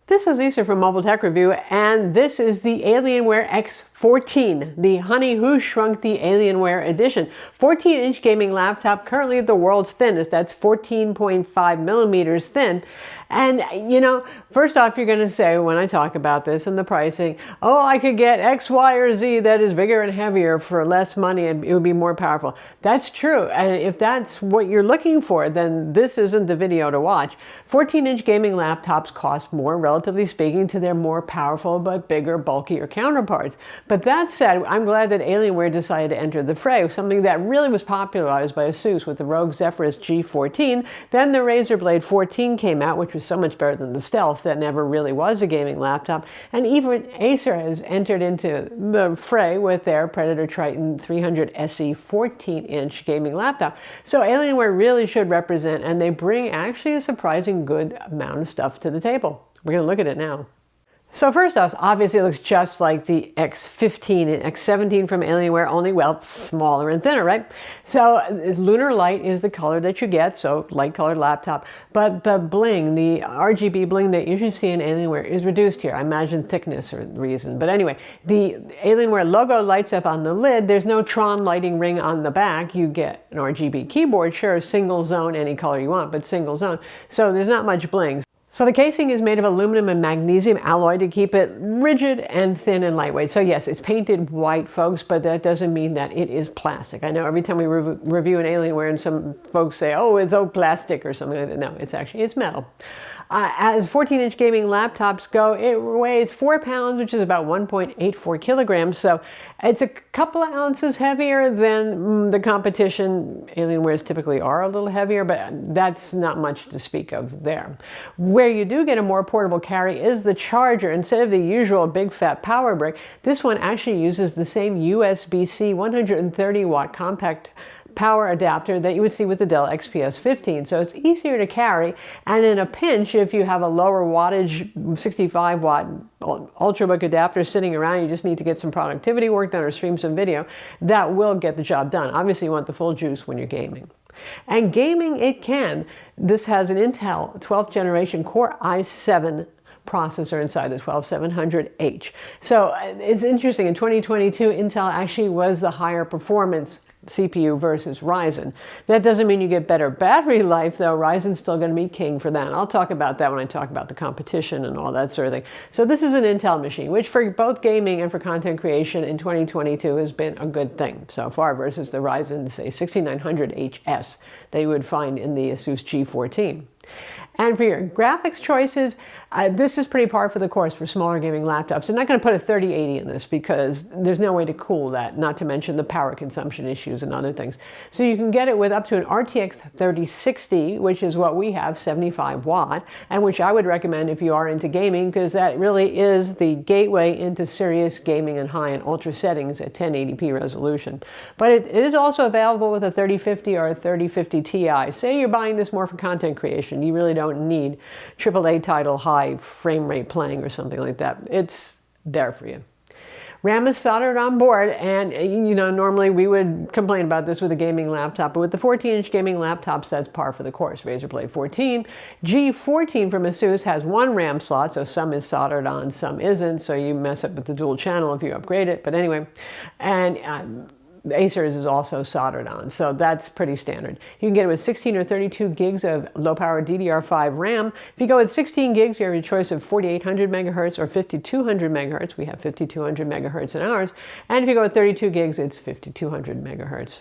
This is Lisa from Mobile Tech Review, and this is the Alienware X14, the Honey Who Shrunk the Alienware edition. 14-inch gaming laptop, currently the world's thinnest. That's 14.5 millimeters thin. And, you know, first off, you're going to say, when I talk about this and the pricing, oh, I could get X, Y, or Z that is bigger and heavier for less money and it would be more powerful. That's true. And if that's what you're looking for, then this isn't the video to watch. 14-inch gaming laptops cost more, relatively speaking, to their more powerful but bigger, bulkier counterparts. But that said, I'm glad that Alienware decided to enter the fray, something that really was popularized by ASUS with the ROG Zephyrus G14. Then the Razer Blade 14 came out, which was so much better than the Stealth that never really was a gaming laptop. And even Acer has entered into the fray with their Predator Triton 300 SE 14-inch gaming laptop. So Alienware really should represent, and they bring actually a surprising good amount of stuff to the table. We're going to look at it now. So first off, obviously it looks just like the X15 and X17 from Alienware, only, well, smaller and thinner, right? So Lunar Light is the color that you get, so light-colored laptop. But the bling, the RGB bling that you usually see in Alienware is reduced here. I imagine thickness or reason. But anyway, the Alienware logo lights up on the lid. There's no Tron lighting ring on the back. You get an RGB keyboard, sure, single zone, any color you want, but single zone. So there's not much bling. So the casing is made of aluminum and magnesium alloy to keep it rigid and thin and lightweight. So yes, it's painted white, folks, but that doesn't mean that it is plastic. I know every time we review an Alienware and some folks say, oh, it's so plastic or something like that. No, it's metal. As 14-inch gaming laptops go, it weighs 4 pounds, which is about 1.84 kilograms. So it's a couple of ounces heavier than the competition. Alienwares typically are a little heavier, but that's not much to speak of there. Where you do get a more portable carry is the charger. Instead of the usual big fat power brick, this one actually uses the same USB-C 130-watt compact power adapter that you would see with the Dell XPS 15. So it's easier to carry, and in a pinch, if you have a lower wattage 65-watt Ultrabook adapter sitting around, you just need to get some productivity work done or stream some video, that will get the job done. Obviously, you want the full juice when you're gaming. And gaming, it can. This has an Intel 12th generation Core i7 processor inside the 12700H. So it's interesting, in 2022, Intel actually was the higher performance CPU versus Ryzen. That doesn't mean you get better battery life, though. Ryzen's still going to be king for that. I'll talk about that when I talk about the competition and all that sort of thing. So this is an Intel machine, which for both gaming and for content creation in 2022 has been a good thing so far versus the Ryzen, say, 6900HS that you would find in the ASUS G14. And for your graphics choices, this is pretty par for the course for smaller gaming laptops. I'm not going to put a 3080 in this because there's no way to cool that, not to mention the power consumption issues and other things. So you can get it with up to an RTX 3060, which is what we have, 75 watt, and which I would recommend if you are into gaming, because that really is the gateway into serious gaming and high and ultra settings at 1080p resolution. But it is also available with a 3050 or a 3050 Ti. Say you're buying this more for content creation. You really don't need AAA title high frame rate playing or something like that. It's there for you. RAM is soldered on board, and you know, normally we would complain about this with a gaming laptop, but with the 14-inch gaming laptops, that's par for the course. Razer Blade 14. G14 from ASUS has 1 RAM slot, so some is soldered on, some isn't, so you mess up with the dual channel if you upgrade it, but anyway. And Acer's is also soldered on, so that's pretty standard. You can get it with 16 or 32 gigs of low-power DDR5 RAM. If you go with 16 gigs, you have your choice of 4800 megahertz or 5200 megahertz. We have 5200 megahertz in ours. And if you go with 32 gigs, it's 5200 megahertz.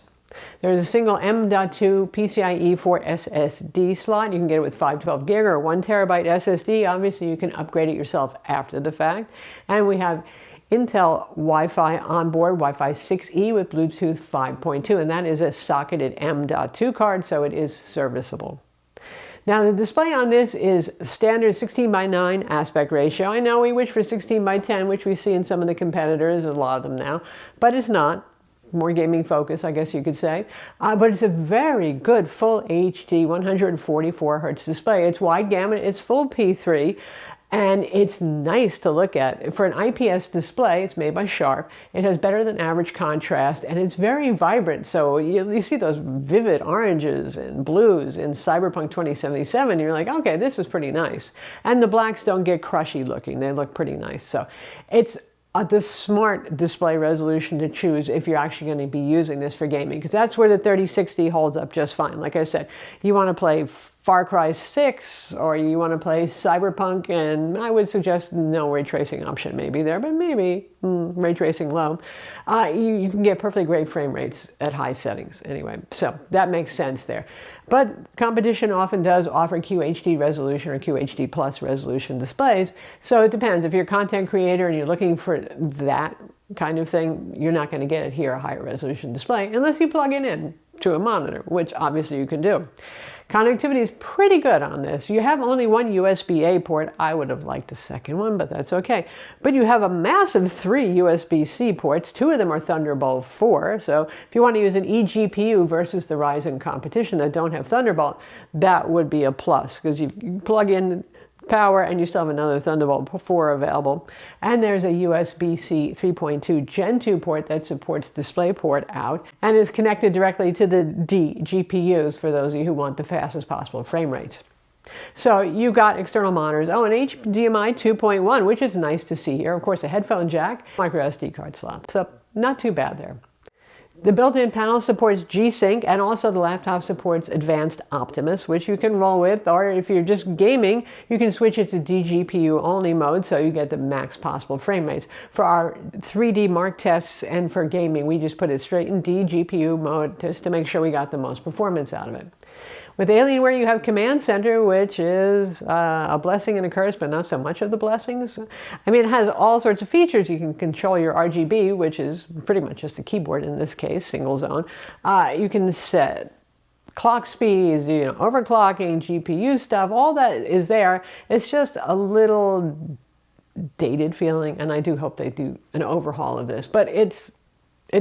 There's a single M.2 PCIe 4 SSD slot. You can get it with 512 gig or 1 terabyte SSD. Obviously, you can upgrade it yourself after the fact. And we have Intel Wi-Fi onboard, Wi-Fi 6E with Bluetooth 5.2, and that is a socketed M.2 card, so it is serviceable. Now the display on this is standard 16:9 aspect ratio. I know we wish for 16:10, which we see in some of the competitors, a lot of them now, but it's not. More gaming focus, I guess you could say. But it's a very good full HD 144 Hz display. It's wide gamut, it's full P3. And it's nice to look at. For an IPS display, it's made by Sharp. It has better than average contrast, and it's very vibrant. So you see those vivid oranges and blues in Cyberpunk 2077. And you're like, okay, this is pretty nice. And the blacks don't get crushy looking. They look pretty nice. So it's the smart display resolution to choose if you're actually going to be using this for gaming, because that's where the 3060 holds up just fine. Like I said, you want to play Far Cry 6 or you want to play Cyberpunk, and I would suggest no ray tracing option maybe there, but maybe ray tracing low. You can get perfectly great frame rates at high settings anyway, so that makes sense there. But competition often does offer QHD resolution or QHD plus resolution displays, so it depends. If you're a content creator and you're looking for that kind of thing, you're not going to get it here, a higher resolution display, unless you plug it in to a monitor, which obviously you can do. Connectivity is pretty good on this. You have only one USB-A port. I would have liked a second one, but that's okay. But you have a massive 3 USB-C ports. 2 of them are Thunderbolt 4. So if you want to use an eGPU versus the Ryzen competition that don't have Thunderbolt, that would be a plus, because you plug in power and you still have another Thunderbolt 4 available. And there's a USB-C 3.2 Gen 2 port that supports DisplayPort out and is connected directly to the D GPUs for those of you who want the fastest possible frame rates. So you've got external monitors. Oh, and HDMI 2.1, which is nice to see here. Of course, a headphone jack, micro SD card slot. So not too bad there. The built-in panel supports G-Sync, and also the laptop supports Advanced Optimus, which you can roll with, or if you're just gaming, you can switch it to DGPU only mode so you get the max possible frame rates. For our 3D Mark tests and for gaming, we just put it straight in DGPU mode just to make sure we got the most performance out of it. With Alienware, you have Command Center, which is a blessing and a curse, but not so much of the blessings. I mean, it has all sorts of features. You can control your RGB, which is pretty much just a keyboard in this case, single zone. You can set clock speeds, overclocking, GPU stuff, all that is there. It's just a little dated feeling, and I do hope they do an overhaul of this, but it's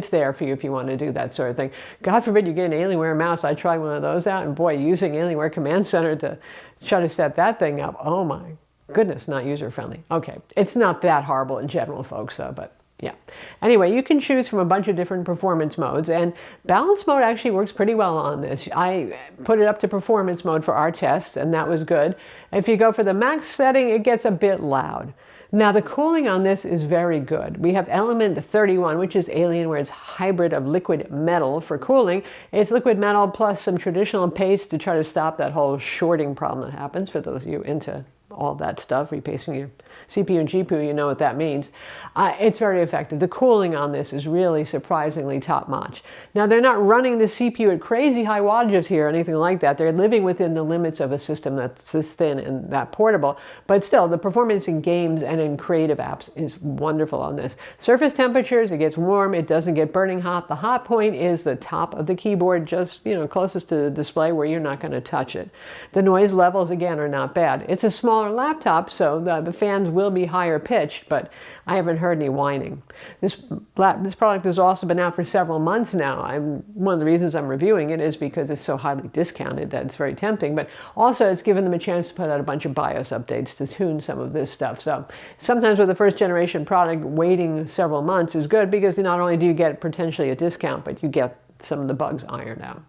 there for you if you want to do that sort of thing. God forbid you get an Alienware mouse. I tried one of those out, and boy, using Alienware Command Center to try to set that thing up, oh my goodness, not user-friendly. Okay, it's not that horrible in general, folks, though, but yeah. Anyway, you can choose from a bunch of different performance modes, and balance mode actually works pretty well on this. I put it up to performance mode for our test, and that was good. If you go for the max setting, it gets a bit loud. Now, the cooling on this is very good. We have Element 31, which is Alienware's hybrid of liquid metal for cooling. It's liquid metal plus some traditional paste to try to stop that whole shorting problem that happens for those of you into all that stuff, repasting your CPU and GPU, you know what that means. It's very effective. The cooling on this is really surprisingly top-notch. Now, they're not running the CPU at crazy high wattages here or anything like that. They're living within the limits of a system that's this thin and that portable. But still, the performance in games and in creative apps is wonderful on this. Surface temperatures, it gets warm. It doesn't get burning hot. The hot point is the top of the keyboard, just closest to the display where you're not going to touch it. The noise levels, again, are not bad. It's a smaller laptop, so the fans will be higher pitched, but I haven't heard any whining. This product has also been out for several months now. One of the reasons I'm reviewing it is because it's so highly discounted that it's very tempting, but also it's given them a chance to put out a bunch of BIOS updates to tune some of this stuff. So sometimes with a first generation product, waiting several months is good because not only do you get potentially a discount, but you get some of the bugs ironed out.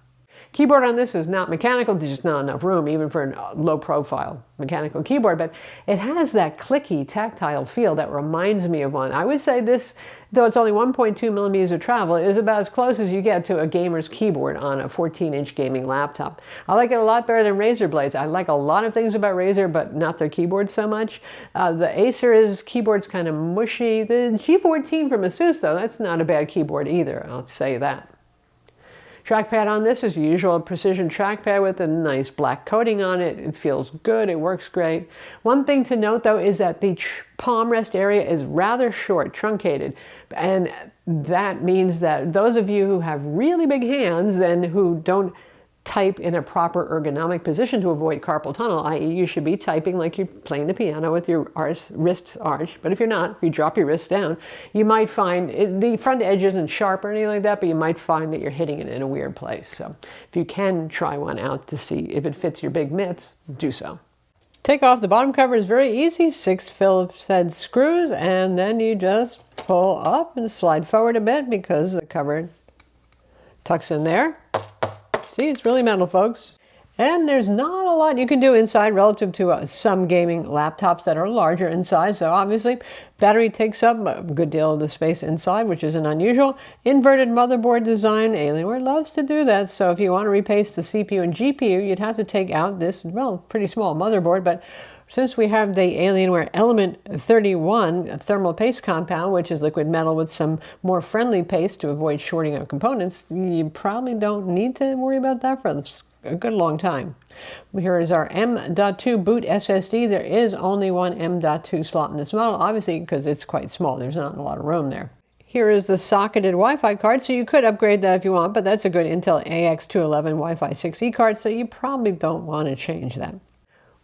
Keyboard on this is not mechanical. There's just not enough room even for a low-profile mechanical keyboard, but it has that clicky tactile feel that reminds me of one. I would say this, though it's only 1.2 millimeters of travel, is about as close as you get to a gamer's keyboard on a 14-inch gaming laptop. I like it a lot better than Razer blades. I like a lot of things about Razer, but not their keyboard so much. The Acer's keyboard's kind of mushy. The G14 from Asus, though, that's not a bad keyboard either, I'll say that. Trackpad on this is your usual precision trackpad with a nice black coating on it. It feels good, it works great. One thing to note though is that the palm rest area is rather short, truncated, and that means that those of you who have really big hands and who don't type in a proper ergonomic position to avoid carpal tunnel, i.e. you should be typing like you're playing the piano with your wrists arched, but if you're not, if you drop your wrists down, you might find the front edge isn't sharp or anything like that, but you might find that you're hitting it in a weird place. So if you can try one out to see if it fits your big mitts, do so. Take off the bottom cover is very easy. 6 Phillips head screws, and then you just pull up and slide forward a bit because the cover tucks in there. See, it's really metal, folks. And there's not a lot you can do inside relative to some gaming laptops that are larger in size. So obviously, battery takes up a good deal of the space inside, which isn't unusual. Inverted motherboard design, Alienware loves to do that. So if you want to replace the CPU and GPU, you'd have to take out this, well, pretty small motherboard. But since we have the Alienware Element 31 thermal paste compound, which is liquid metal with some more friendly paste to avoid shorting of components, you probably don't need to worry about that for a good long time. Here is our M.2 boot SSD. There is only one M.2 slot in this model, obviously because it's quite small. There's not a lot of room there. Here is the socketed Wi-Fi card, so you could upgrade that if you want, but that's a good Intel AX211 Wi-Fi 6E card, so you probably don't want to change that.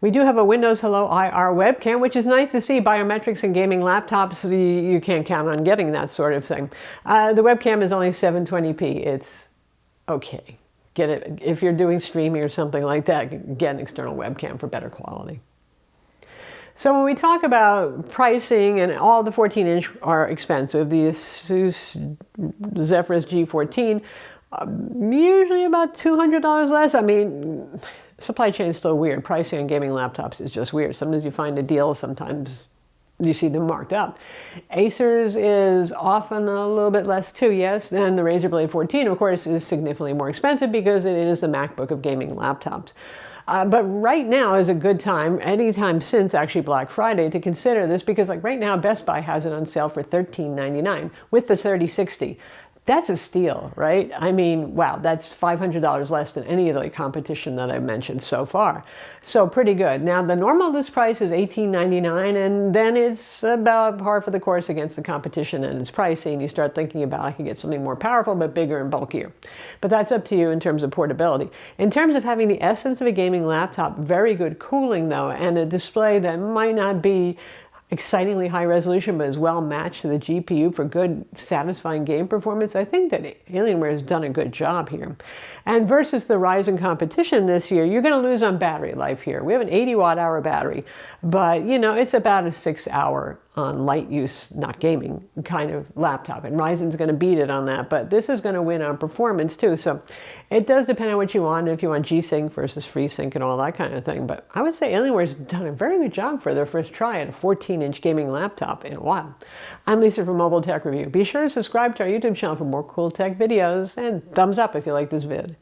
We do have a Windows Hello IR webcam, which is nice to see. Biometrics and gaming laptops, you can't count on getting that sort of thing. The webcam is only 720p. It's okay. Get it if you're doing streaming or something like that. Get an external webcam for better quality. So when we talk about pricing, and all the 14-inch are expensive, the Asus Zephyrus G14 usually about $200 less. I mean, supply chain is still weird. Pricing on gaming laptops is just weird. Sometimes you find a deal, sometimes you see them marked up. Acer's is often a little bit less too, yes, and the Razer Blade 14, of course, is significantly more expensive because it is the MacBook of gaming laptops. But right now is a good time, anytime since actually Black Friday, to consider this because like right now Best Buy has it on sale for $13.99 with the 3060. That's a steal, right? I mean, wow, that's $500 less than any of the competition that I've mentioned so far. So pretty good. Now, the normal list price is $18.99, and then it's about par for the course against the competition, and it's pricey, and you start thinking about, I can get something more powerful, but bigger and bulkier. But that's up to you in terms of portability. In terms of having the essence of a gaming laptop, very good cooling, though, and a display that might not be excitingly high resolution, but is well matched to the GPU for good, satisfying game performance. I think that Alienware has done a good job here. And versus the Ryzen competition this year, you're going to lose on battery life here. We have an 80 watt-hour battery, but you know, it's about a 6-hour on light use, not gaming, kind of laptop. And Ryzen's going to beat it on that, but this is going to win on performance too. So it does depend on what you want, if you want G-Sync versus FreeSync and all that kind of thing. But I would say Alienware's done a very good job for their first try at a 14-inch gaming laptop in a while. I'm Lisa from Mobile Tech Review. Be sure to subscribe to our YouTube channel for more cool tech videos, and thumbs up if you like this vid.